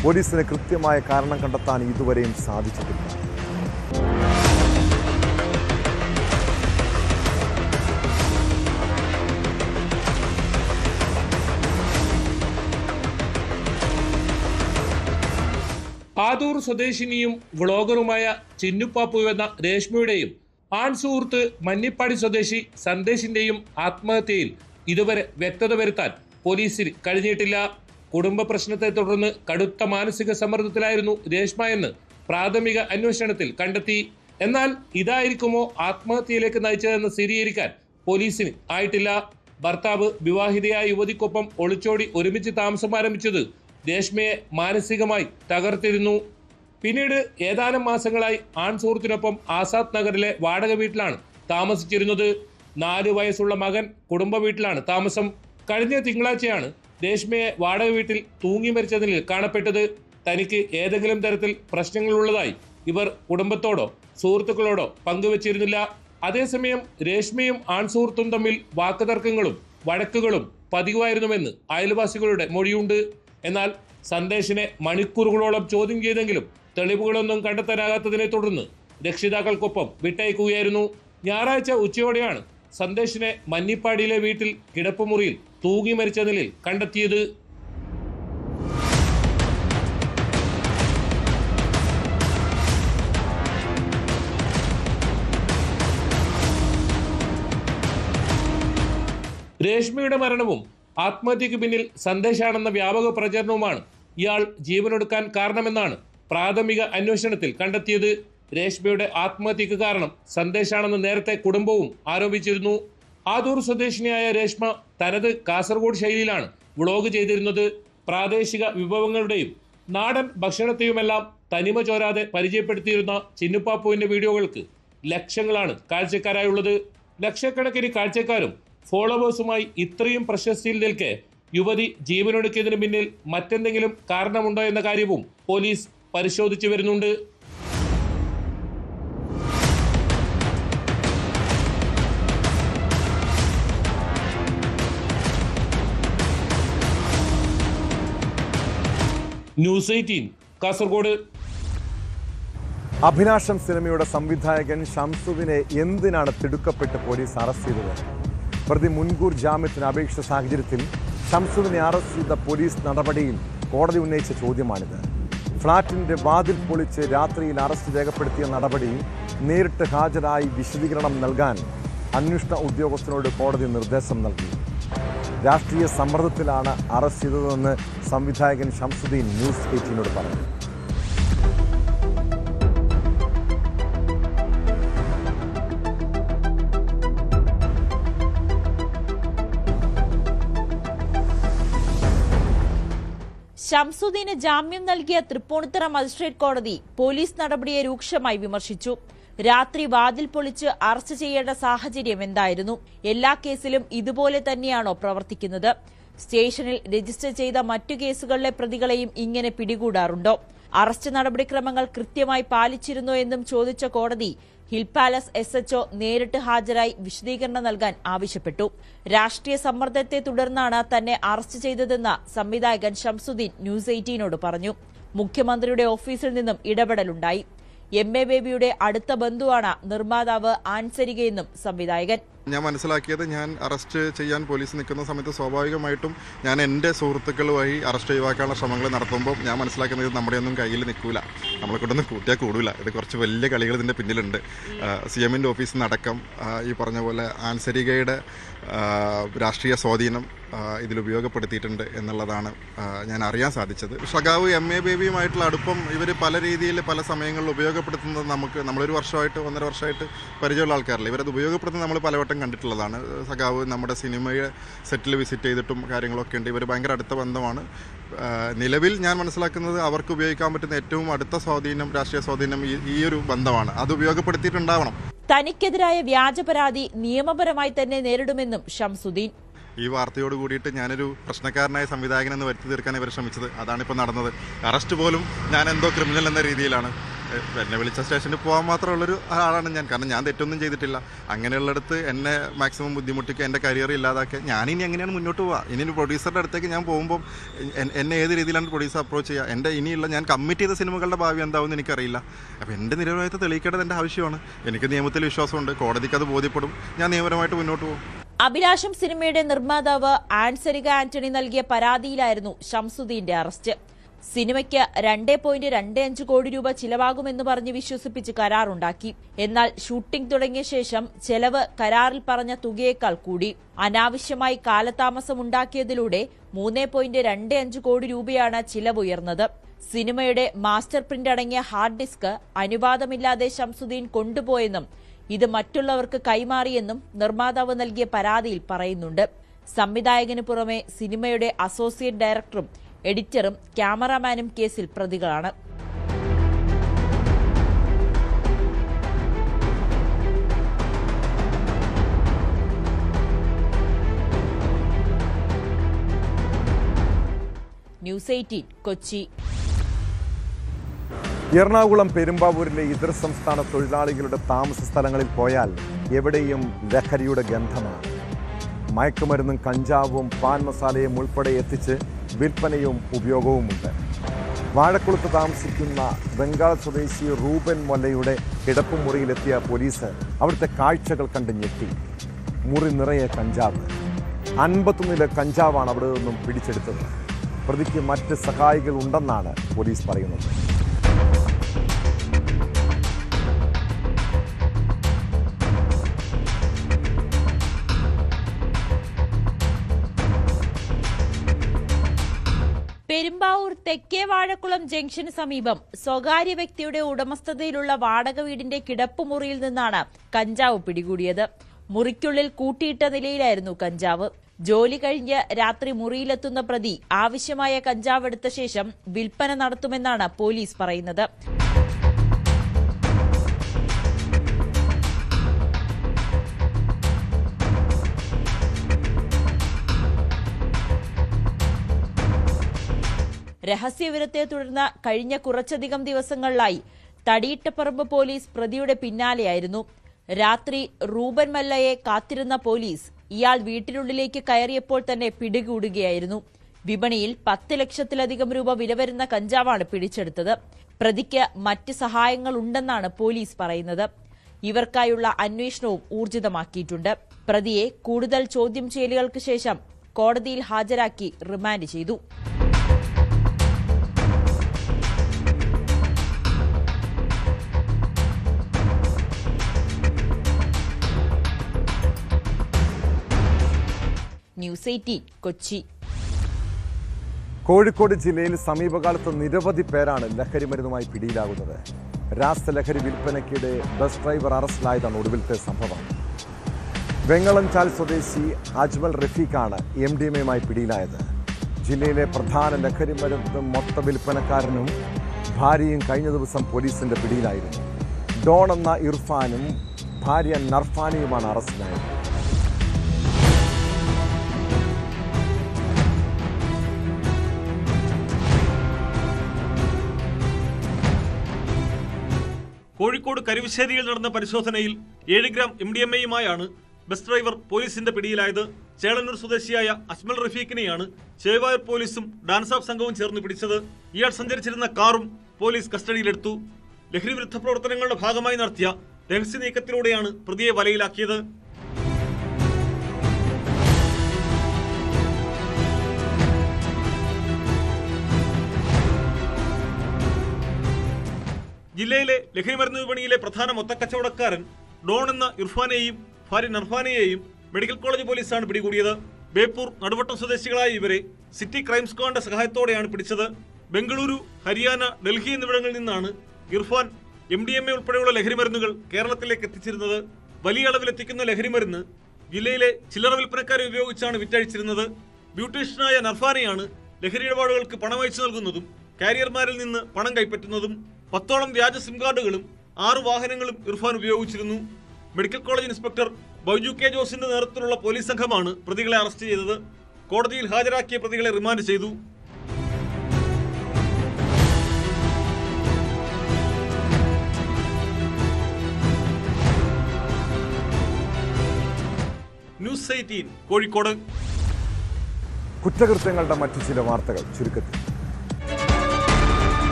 പോലീസിന് കൃത്യമായ കാരണം കണ്ടെത്താൻ ഇതുവരെയും സാധിച്ചിട്ടില്ല. ആദൂർ സ്വദേശിനിയും വ്ളോഗറുമായ ചിന്നുപ്പാപ്പു എന്ന രേഷ്മയുടെയും ആൺ സുഹൃത്ത് മന്നിപ്പാടി സ്വദേശി സന്ദേശിന്റെയും ആത്മഹത്യയിൽ ഇതുവരെ വ്യക്തത വരുത്താൻ പോലീസിന് കഴിഞ്ഞിട്ടില്ല. കുടുംബ പ്രശ്നത്തെ തുടർന്ന് കടുത്ത മാനസിക സമ്മർദ്ദത്തിലായിരുന്നു രേഷ്മ എന്ന് പ്രാഥമിക അന്വേഷണത്തിൽ കണ്ടെത്തി. എന്നാൽ ഇതായിരിക്കുമോ ആത്മഹത്യയിലേക്ക് നയിച്ചതെന്ന് സ്ഥിരീകരിക്കാൻ പോലീസിന് ആയിട്ടില്ല. ഭർത്താവ് വിവാഹിതയായ യുവതിക്കൊപ്പം ഒളിച്ചോടി ഒരുമിച്ച് താമസം ആരംഭിച്ചത് രേഷ്മയെ മാനസികമായി തകർത്തിരുന്നു. പിന്നീട് ഏതാനും മാസങ്ങളായി ആൺ സുഹൃത്തിനൊപ്പം ആസാദ് നഗറിലെ വാടക വീട്ടിലാണ് താമസിച്ചിരുന്നത്. 4 വയസ്സുള്ള മകൻ കുടുംബ വീട്ടിലാണ് താമസം. കഴിഞ്ഞ തിങ്കളാഴ്ചയാണ് രേഷ്മയെ വാടക വീട്ടിൽ തൂങ്ങി മരിച്ച നിലയിൽ കാണപ്പെട്ടത്. തനിക്ക് ഏതെങ്കിലും തരത്തിൽ പ്രശ്നങ്ങളുള്ളതായി ഇവർ കുടുംബത്തോടോ സുഹൃത്തുക്കളോടോ പങ്കുവച്ചിരുന്നില്ല. അതേസമയം രേഷ്മയും ആൺ സുഹൃത്തും തമ്മിൽ വാക്കുതർക്കങ്ങളും വഴക്കുകളും പതിവായിരുന്നുവെന്ന് അയൽവാസികളുടെ മൊഴിയുണ്ട്. എന്നാൽ സന്ദേശിനെ മണിക്കൂറുകളോളം ചോദ്യം ചെയ്തെങ്കിലും തെളിവുകളൊന്നും കണ്ടെത്താനാകാത്തതിനെ തുടർന്ന് രക്ഷിതാക്കൾക്കൊപ്പം വിട്ടയക്കുകയായിരുന്നു. ഞായറാഴ്ച ഉച്ചയോടെയാണ് സന്ദേശിനെ മന്നിപ്പാടിയിലെ വീട്ടിൽ കിടപ്പുമുറിയിൽ തൂങ്ങി മരിച്ച നിലയിൽ കണ്ടെത്തിയത്. രേഷ്മയുടെ മരണവും ആത്മഹത്യക്ക് പിന്നിൽ സന്ദേശാണെന്ന വ്യാപക പ്രചരണവുമാണ് ഇയാൾ ജീവനൊടുക്കാൻ കാരണമെന്നാണ് പ്രാഥമിക അന്വേഷണത്തിൽ കണ്ടെത്തിയത്. രേഷ്മയുടെ ആത്മഹത്യക്ക് കാരണം സന്ദേശാണെന്ന് നേരത്തെ കുടുംബവും ആരോപിച്ചിരുന്നു. ആദൂർ സ്വദേശിനിയായ രേഷ്മ തനത് കാസർഗോഡ് ശൈലിയിലാണ് വ്ളോഗ് ചെയ്തിരുന്നത്. പ്രാദേശിക വിഭവങ്ങളുടെയും നാടൻ ഭക്ഷണത്തെയുമെല്ലാം തനിമ ചോരാതെ പരിചയപ്പെടുത്തിയിരുന്ന ചിന്നുപ്പാപ്പുവിന്റെ വീഡിയോകൾക്ക് ലക്ഷങ്ങളാണ് കാഴ്ചക്കാരായുള്ളത്. ലക്ഷക്കണക്കിന് കാഴ്ചക്കാരും ഫോളോവേഴ്സുമായി ഇത്രയും പ്രശസ്തിയിൽ നിൽക്കെ യുവതി ജീവനൊടുക്കിയതിന് പിന്നിൽ മറ്റെന്തെങ്കിലും കാരണമുണ്ടോ എന്ന കാര്യവും പോലീസ് പരിശോധിച്ചു വരുന്നുണ്ട്. ന്യൂസ് 18 കാസർഗോഡ്. അഭിലാഷം സിനിമയുടെ സംവിധായകൻ ഷംസുദ്ദീനെ എന്തിനാണ് തിടുക്കപ്പെട്ട് പോലീസ് അറസ്റ്റ് ചെയ്തത്? പ്രതി മുൻകൂർ ജാമ്യത്തിന് അപേക്ഷിച്ച സാഹചര്യത്തിൽ ഷംസുദ്ദീനെ അറസ്റ്റ് ചെയ്ത പോലീസ് നടപടിയിൽ കോടതി ഉന്നയിച്ച ചോദ്യമാണിത്. ഫ്ളാറ്റിന്റെ വാതിൽ പൊളിച്ച് രാത്രിയിൽ അറസ്റ്റ് രേഖപ്പെടുത്തിയ നടപടി നേരിട്ട് ഹാജരായി വിശദീകരണം നൽകാൻ അന്വേഷണ ഉദ്യോഗസ്ഥനോട് കോടതി നിർദ്ദേശം നൽകി. രാഷ്ട്രീയ സമ്മർദ്ദത്തിലാണ് അറസ്റ്റ് ചെയ്തതെന്ന് സംവിധായകൻ ഷംസുദ്ദീൻ ന്യൂസ് 18നോട് പറഞ്ഞു. ഷംസുദ്ദീന് ജാമ്യം നൽകിയ തൃപ്പൂണിത്തുറ മജിസ്ട്രേറ്റ് കോടതി പോലീസ് നടപടിയെ രൂക്ഷമായി വിമർശിച്ചു. രാത്രി വാതിൽ പൊളിച്ച് അറസ്റ്റ് ചെയ്യേണ്ട സാഹചര്യം എന്തായിരുന്നു? എല്ലാ കേസിലും ഇതുപോലെ തന്നെയാണോ പ്രവർത്തിക്കുന്നത്? സ്റ്റേഷനിൽ രജിസ്റ്റർ ചെയ്ത മറ്റു കേസുകളിലെ പ്രതികളെയും ഇങ്ങനെ പിടികൂടാറുണ്ടോ? അറസ്റ്റ് നടപടിക്രമങ്ങൾ കൃത്യമായി പാലിച്ചിരുന്നോ എന്നും ചോദിച്ച കോടതി ഹിൽ പാലസ് SHO നേരിട്ട് ഹാജരായി വിശദീകരണം നൽകാൻ ആവശ്യപ്പെട്ടു. രാഷ്ട്രീയ സമ്മർദ്ദത്തെ തുടർന്നാണ് തന്നെ അറസ്റ്റ് ചെയ്തതെന്ന് സംവിധായകൻ ഷംസുദ്ദീൻ ന്യൂസ് 18നോട് പറഞ്ഞു. മുഖ്യമന്ത്രിയുടെ ഓഫീസിൽ നിന്നും ഇടപെടലുണ്ടായി. MA ബേബിയുടെ അടുത്ത ബന്ധുവാണ് നിർമ്മാതാവ് ആൻസരികയെന്നും സംവിധായകൻ. ഞാൻ മനസ്സിലാക്കിയത്, ഞാൻ അറസ്റ്റ് ചെയ്യാൻ പോലീസ് നിൽക്കുന്ന സമയത്ത് സ്വാഭാവികമായിട്ടും ഞാൻ എൻ്റെ സുഹൃത്തുക്കളുമായി അറസ്റ്റ് ഒഴിവാക്കാനുള്ള ശ്രമങ്ങൾ നടത്തുമ്പോൾ ഞാൻ മനസ്സിലാക്കുന്നത് നമ്മുടെ ഒന്നും കയ്യിൽ നിൽക്കില്ല, നമ്മളെ കൊണ്ടൊന്നും കൂട്ടിയാൽ കൂടില്ല. ഇത് കുറച്ച് വലിയ കളികൾ ഇതിൻ്റെ പിന്നിലുണ്ട്. CMൻ്റെ ഓഫീസിൽ നിന്നടക്കം ഈ പറഞ്ഞ പോലെ ആൻസരികയുടെ രാഷ്ട്രീയ സ്വാധീനം ഇതിലുപയോഗപ്പെടുത്തിയിട്ടുണ്ട് എന്നുള്ളതാണ് ഞാൻ അറിയാൻ സാധിച്ചത്. സഖാവ് MA ബേബിയുമായിട്ടുള്ള അടുപ്പം ഇവർ പല രീതിയിൽ പല സമയങ്ങളിൽ ഉപയോഗപ്പെടുത്തുന്നത് നമ്മളൊരു വർഷമായിട്ട് 1.5 വർഷമായിട്ട് പരിചയമുള്ള ആൾക്കാരല്ല. ഇവരത് ഉപയോഗപ്പെടുത്തുന്നത് നമ്മൾ പലവട്ടം കണ്ടിട്ടുള്ളതാണ്. സഖാവ് നമ്മുടെ സിനിമയെ സെറ്റിൽ വിസിറ്റ് ചെയ്തിട്ടും കാര്യങ്ങളൊക്കെ ഉണ്ട്. ഇവർ ഭയങ്കര അടുത്ത ബന്ധമാണ്. നിലവിൽ ഞാൻ മനസ്സിലാക്കുന്നത് അവർക്ക് ഉപയോഗിക്കാൻ പറ്റുന്ന ഏറ്റവും അടുത്ത സ്വാധീനം, രാഷ്ട്രീയ സ്വാധീനം ഈ ഒരു ബന്ധമാണ്. അത് ഉപയോഗപ്പെടുത്തിയിട്ടുണ്ടാവണം. തനിക്കെതിരായ വ്യാജ പരാതി നിയമപരമായി തന്നെ നേരിടുമെന്നും ഷംസുദ്ദീൻ. ഈ വാർത്തയോട് കൂടിയിട്ട് ഞാനൊരു പ്രശ്നക്കാരനായ സംവിധായകനെന്ന് വരുത്തി തീർക്കാൻ ഇവർ ശ്രമിച്ചത്. അതാണിപ്പോൾ നടന്നത്. അറസ്റ്റ് പോലും ഞാൻ എന്തോ ക്രിമിനൽ എന്ന രീതിയിലാണ്. എന്നെ വിളിച്ച സ്റ്റേഷനിൽ പോകാൻ മാത്രമുള്ളൊരു ആളാണ് ഞാൻ. കാരണം ഞാൻ തെറ്റൊന്നും ചെയ്തിട്ടില്ല. അങ്ങനെയുള്ളിടത്ത് എന്നെ മാക്സിമം ബുദ്ധിമുട്ടിക്കുക, എൻ്റെ കരിയർ ഇല്ലാതാക്കുക. ഞാനിനി എങ്ങനെയാണ് മുന്നോട്ട് പോവുക? ഇനി പ്രൊഡ്യൂസറുടെ അടുത്തേക്ക് ഞാൻ പോകുമ്പോൾ എന്നെ ഏത് രീതിയിലാണ് പ്രൊഡ്യൂസർ അപ്രോച്ച് ചെയ്യുക? എൻ്റെ ഇനിയുള്ള ഞാൻ കമ്മിറ്റ് ചെയ്ത സിനിമകളുടെ ഭാവി എന്താവുമെന്ന് എനിക്കറിയില്ല. അപ്പോൾ എൻ്റെ നിരപരാധിത്വം തെളിയിക്കേണ്ടത് എൻ്റെ ആവശ്യമാണ്. എനിക്ക് നിയമത്തിൽ വിശ്വാസമുണ്ട്. കോടതിക്ക് അത് ബോധ്യപ്പെടും. ഞാൻ നിയമപരമായിട്ട് മുന്നോട്ട് പോകും. അഭിലാഷം സിനിമയുടെ നിർമ്മാതാവ് ആൻസരിക ആന്റണി നൽകിയ പരാതിയിലായിരുന്നു ഷംസുദ്ദീന്റെ അറസ്റ്റ്. സിനിമയ്ക്ക് 2.25 കോടി രൂപ ചിലവാകുമെന്ന് പറഞ്ഞ് വിശ്വസിപ്പിച്ച് കരാറുണ്ടാക്കി. എന്നാൽ ഷൂട്ടിംഗ് തുടങ്ങിയ ശേഷം ചെലവ് കരാറിൽ പറഞ്ഞ തുകയേക്കാൾ കൂടി. അനാവശ്യമായി കാലതാമസമുണ്ടാക്കിയതിലൂടെ 3.25 കോടി രൂപയാണ് ചിലവുയർന്നത്. സിനിമയുടെ മാസ്റ്റർ പ്രിന്റ് അടങ്ങിയ ഹാർഡ് ഡിസ്ക് അനുവാദമില്ലാതെ ഷംസുദ്ദീൻ കൊണ്ടുപോയെന്നും ഇത് മറ്റുള്ളവർക്ക് കൈമാറിയെന്നും നിർമ്മാതാവ് നൽകിയ പരാതിയിൽ പറയുന്നുണ്ട്. സംവിധായകന് പുറമെ സിനിമയുടെ അസോസിയേറ്റ് ഡയറക്ടറും എഡിറ്ററും ക്യാമറാമാനും കേസിൽ പ്രതികളാണ്. ന്യൂസ് 18 കൊച്ചി. എറണാകുളം പെരുമ്പാവൂരിലെ ഇതര സംസ്ഥാന തൊഴിലാളികളുടെ താമസ സ്ഥലങ്ങളിൽ പോയാൽ എവിടെയും ലഹരിയുടെ ഗന്ധമാണ്. മയക്കുമരുന്നും കഞ്ചാവും പാൻ മസാലയും ഉൾപ്പെടെ എത്തിച്ച് വിൽപ്പനയും ഉപയോഗവുമുണ്ട്. വാഴക്കുളത്ത് താമസിക്കുന്ന ബംഗാൾ സ്വദേശി റൂബൻ മൊല്ലയുടെ കിടപ്പുമുറിയിലെത്തിയ പോലീസ് അവിടുത്തെ കാഴ്ചകൾ കണ്ട് ഞെട്ടി. മുറി നിറയെ കഞ്ചാവ്. 51 കഞ്ചാവാണ് അവിടെ നിന്നും പിടിച്ചെടുത്തത്. പ്രതിക്ക് മറ്റ് സഹായികൾ ഉണ്ടെന്നാണ് പോലീസ് പറയുന്നത്. പെരുമ്പാവൂർ തെക്കേ വാഴക്കുളം ജംഗ്ഷന് സമീപം സ്വകാര്യ വ്യക്തിയുടെ ഉടമസ്ഥതയിലുള്ള വാടക വീടിന്റെ കിടപ്പുമുറിയിൽ നിന്നാണ് കഞ്ചാവ് പിടികൂടിയത്. മുറിക്കുള്ളിൽ കൂട്ടിയിട്ട നിലയിലായിരുന്നു കഞ്ചാവ്. ജോലി കഴിഞ്ഞ് രാത്രി മുറിയിലെത്തുന്ന പ്രതി ആവശ്യമായ കഞ്ചാവ് എടുത്ത ശേഷം വിൽപ്പന നടത്തുമെന്നാണ് പോലീസ് പറയുന്നത്. രഹസ്യവിവരത്തെ തുടർന്ന് കഴിഞ്ഞ കുറച്ചധികം ദിവസങ്ങളിലായി തടിയിട്ടപ്പറമ്പ് പോലീസ് പ്രതിയുടെ പിന്നാലെയായിരുന്നു. രാത്രി റൂബൻ മല്ലയെ കാത്തിരുന്ന പോലീസ് ഇയാൾ വീട്ടിനുള്ളിലേക്ക് കയറിയപ്പോൾ തന്നെ പിടികൂടുകയായിരുന്നു. വിപണിയിൽ 10 ലക്ഷത്തിലധികം രൂപ വില വരുന്ന കഞ്ചാവാണ് പിടിച്ചെടുത്തത്. പ്രതിക്ക് മറ്റ് സഹായങ്ങളുണ്ടെന്നാണ് പോലീസ് പറയുന്നത്. ഇവർക്കായുള്ള അന്വേഷണവും ഊർജിതമാക്കിയിട്ടുണ്ട്. പ്രതിയെ കൂടുതൽ ചോദ്യം ചെയ്യലുകൾക്ക് ശേഷം കോടതിയിൽ ഹാജരാക്കി റിമാൻഡ് ചെയ്തു. ന്യൂസ് 18 കൊച്ചി. കോഴിക്കോട് ജില്ലയിൽ സമീപകാലത്ത് നിരവധി പേരാണ് ലഹരിമരുന്നുമായി പിടിയിലാകുന്നത്. രാസലഹരി വിൽപ്പനയ്ക്കിടെ ബസ് ഡ്രൈവർ അറസ്റ്റിലായതാണ് ഒടുവിലത്തെ സംഭവം. വെങ്ങളംചാൽ സ്വദേശി അജ്മൽ റഫീഖാണ് MDMAയുമായി പിടിയിലായത്. ജില്ലയിലെ പ്രധാന ലഹരിമരുന്ന് മൊത്ത വിൽപ്പനക്കാരനും ഭാര്യയും കഴിഞ്ഞ ദിവസം പോലീസിന്റെ പിടിയിലായിരുന്നു. ഡോൺ എന്ന ഇർഫാനും ഭാര്യ നർഫാനിയുമാണ് അറസ്റ്റിലായത്. കോഴിക്കോട് കരുവശ്ശേരിയിൽ നടന്ന പരിശോധനയിൽ 7 ഗ്രാം MDMAയുമായാണ് ബസ് ഡ്രൈവർ പോലീസിന്റെ പിടിയിലായത്. ചേളന്നൂർ സ്വദേശിയായ അജ്മൽ റഫീഖിനെയാണ് ചേവായൂർ പോലീസും ഡാൻസാഫ് സംഘവും ചേർന്ന് പിടിച്ചത്. ഇയാൾ സഞ്ചരിച്ചിരുന്ന കാറും പോലീസ് കസ്റ്റഡിയിലെടുത്തു. ലഹരി വിരുദ്ധ പ്രവർത്തനങ്ങളുടെ ഭാഗമായി നടത്തിയ രഹസ്യ നീക്കത്തിലൂടെയാണ് പ്രതിയെ വലയിലാക്കിയത്. ജില്ലയിലെ ലഹരിമരുന്ന് വിപണിയിലെ പ്രധാന മൊത്തക്കച്ചവടക്കാരൻ ഡോൺ എന്ന ഇർഫാനെയും ഭാര്യ നർഫാനെയും മെഡിക്കൽ കോളേജ് പോലീസാണ് പിടികൂടിയത്. ബേപ്പൂർ നടുവട്ടം സ്വദേശികളായ ഇവരെ സിറ്റി ക്രൈം സ്ക്വാഡിന്റെ സഹായത്തോടെയാണ് പിടിച്ചത്. ബംഗളൂരു, ഹരിയാന, ഡൽഹി എന്നിവിടങ്ങളിൽ നിന്നാണ് ഇർഫാൻ MDMA ഉൾപ്പെടെയുള്ള ലഹരിമരുന്നുകൾ കേരളത്തിലേക്ക് എത്തിച്ചിരുന്നത്. വലിയ അളവിലെത്തിക്കുന്ന ലഹരിമരുന്ന് ജില്ലയിലെ ചില്ലറ വിൽപ്പനക്കാരെ ഉപയോഗിച്ചാണ് വിറ്റഴിച്ചിരുന്നത്. ബ്യൂട്ടീഷ്യനായ നർഫാനെയാണ് ലഹരി ഇടപാടുകൾക്ക് പണം അയച്ചു നൽകുന്നതും കാരിയർമാരിൽ നിന്ന് പണം കൈപ്പറ്റുന്നതും. 10ഓളം വ്യാജ സിം കാർഡുകളും 6 വാഹനങ്ങളും ഇർഫാൻ ഉപയോഗിച്ചിരുന്നു. Medical college inspector Baiju K ജോസിന്റെ നേതൃത്വത്തിലുള്ള പോലീസ് സംഘമാണ് പ്രതികളെ അറസ്റ്റ് ചെയ്തത്. കോടതിയിൽ ഹാജരാക്കിയ പ്രതികളെ റിമാൻഡ് ചെയ്തു. ന്യൂസ് 18 കോഴിക്കോട്. കുറ്റകൃത്യങ്ങളുടെ മറ്റു ചില വാർത്തകൾ ചുരുക്കത്തിൽ.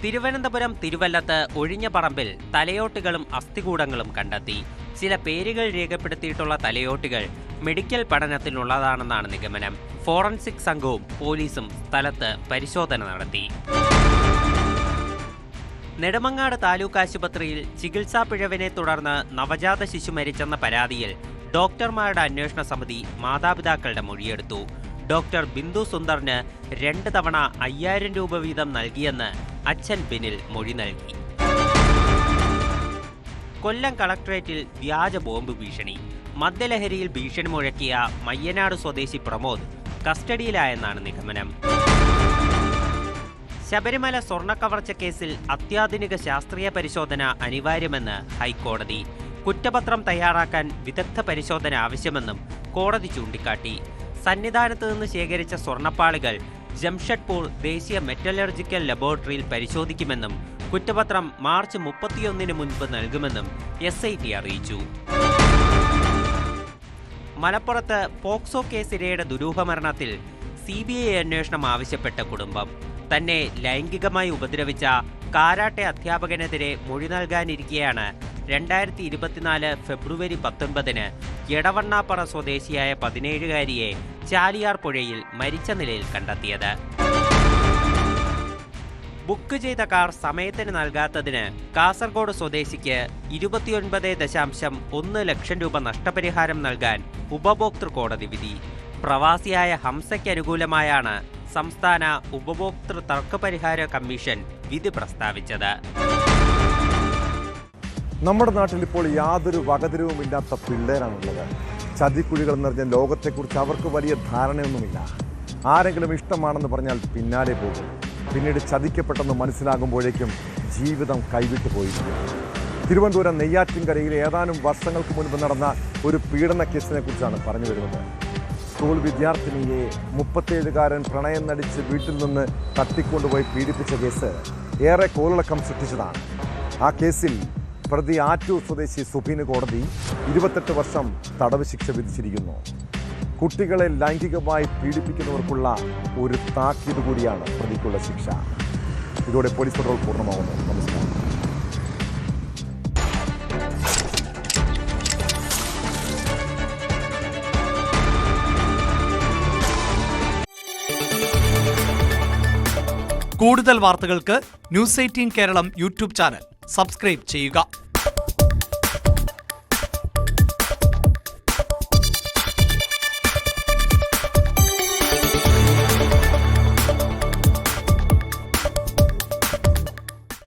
തിരുവനന്തപുരം തിരുവല്ലത്ത് ഒഴിഞ്ഞ പറമ്പിൽ തലയോട്ടുകളും അസ്ഥികൂടങ്ങളും കണ്ടെത്തി. ചില പേരുകൾ രേഖപ്പെടുത്തിയിട്ടുള്ള തലയോട്ടുകൾ മെഡിക്കൽ പഠനത്തിനുള്ളതാണെന്നാണ് നിഗമനം. ഫോറൻസിക് സംഘവും പോലീസും സ്ഥലത്ത് പരിശോധന നടത്തി. നെടുമങ്ങാട് താലൂക്ക് ആശുപത്രിയിൽ ചികിത്സാ പിഴവിനെ തുടർന്ന് നവജാത ശിശു മരിച്ചെന്ന പരാതിയിൽ ഡോക്ടർമാരുടെ അന്വേഷണ സമിതി മാതാപിതാക്കളുടെ മൊഴിയെടുത്തു. ഡോക്ടർ ബിന്ദു സുന്ദറിന് 2 തവണ 5000 രൂപ വീതം നൽകിയെന്ന് അച്ഛൻ ബിനിൽ മൊഴി നൽകി. കൊല്ലം കളക്ടറേറ്റിൽ വ്യാജ ബോംബ് ഭീഷണി. മദ്യലഹരിയിൽ ഭീഷണി മുഴക്കിയ മയ്യനാട് സ്വദേശി പ്രമോദ് കസ്റ്റഡിയിലായെന്നാണ് നിഗമനം. ശബരിമല സ്വർണ്ണക്കവർച്ച കേസിൽ അത്യാധുനിക ശാസ്ത്രീയ പരിശോധന അനിവാര്യമെന്ന് ഹൈക്കോടതി. കുറ്റപത്രം തയ്യാറാക്കാൻ വിദഗ്ധ പരിശോധന ആവശ്യമെന്നും കോടതി ചൂണ്ടിക്കാട്ടി. സന്നിധാനത്ത് നിന്ന് ശേഖരിച്ച സ്വർണ്ണപ്പാളികൾ ജംഷഡ്പൂർ ദേശീയ മെറ്റലർജിക്കൽ ലബോറട്ടറിയിൽ പരിശോധിക്കുമെന്നും കുറ്റപത്രം മാർച്ച് 31 മുൻപ് നൽകുമെന്നും SIT അറിയിച്ചു. മലപ്പുറത്ത് പോക്സോ കേസ് ഇരയുടെ ദുരൂഹമരണത്തിൽ CBI അന്വേഷണം ആവശ്യപ്പെട്ട കുടുംബം. തന്നെ ലൈംഗികമായി ഉപദ്രവിച്ച കാരാട്ടെ അധ്യാപകനെതിരെ മൊഴി നൽകാനിരിക്കെയാണ് 2024 ഫെബ്രുവരി 19 എടവണ്ണാപ്പറ സ്വദേശിയായ 17-കാരിയെ ചാലിയാർ പുഴയിൽ മരിച്ച നിലയിൽ കണ്ടെത്തിയത്. ബുക്ക് ചെയ്ത കാർ സമയത്തിന് നൽകാത്തതിന് കാസർഗോഡ് സ്വദേശിക്ക് 29.1 ലക്ഷം രൂപ നഷ്ടപരിഹാരം നൽകാൻ ഉപഭോക്തൃ കോടതി വിധി. പ്രവാസിയായ ഹംസയ്ക്ക് അനുകൂലമായാണ് സംസ്ഥാന ഉപഭോക്തൃ തർക്കപരിഹാര കമ്മീഷൻ വിധി പ്രസ്താവിച്ചത്. നമ്മുടെ നാട്ടിൽ ഇപ്പോൾ യാതൊരു വകതിരിവുമില്ലാത്ത പിള്ളേരാണുള്ളത്. ചതിക്കുഴികൾ നിറഞ്ഞ ലോകത്തെക്കുറിച്ച് അവർക്ക് വലിയ ധാരണയൊന്നുമില്ല. ആരെങ്കിലും ഇഷ്ടമാണെന്ന് പറഞ്ഞാൽ പിന്നാലെ പോകും. പിന്നീട് ചതിക്കപ്പെട്ടെന്ന് മനസ്സിലാകുമ്പോഴേക്കും ജീവിതം കൈവിട്ടു പോയിരിക്കും. തിരുവനന്തപുരം നെയ്യാറ്റിൻകരയിൽ ഏതാനും വർഷങ്ങൾക്ക് മുൻപ് നടന്ന ഒരു പീഡന കേസിനെ കുറിച്ചാണ് പറഞ്ഞു വരുന്നത്. സ്കൂൾ വിദ്യാർത്ഥിനിയെ 37-കാരൻ പ്രണയം നടിച്ച് വീട്ടിൽ നിന്ന് തട്ടിക്കൊണ്ടുപോയി പീഡിപ്പിച്ച കേസ് ഏറെ കോളിളക്കം സൃഷ്ടിച്ചതാണ്. ആ കേസിൽ പ്രതി ആറ്റൂർ സ്വദേശി സുബീന് കോടതി 28 വർഷം തടവ് ശിക്ഷ വിധിച്ചിരിക്കുന്നു. കുട്ടികളെ ലൈംഗികമായി പീഡിപ്പിക്കുന്നവർക്കുള്ള ഒരു താക്കീത് കൂടിയാണ് പ്രതിക്കുള്ള ശിക്ഷ. ഇതോടെ പോലീസ് പട്രോൾ പൂർണ്ണമാവുന്നു. നമസ്കാരം. കൂടുതൽ വാർത്തകൾക്ക് news 18 Keralam YouTube channel subscribe ചെയ്യുക.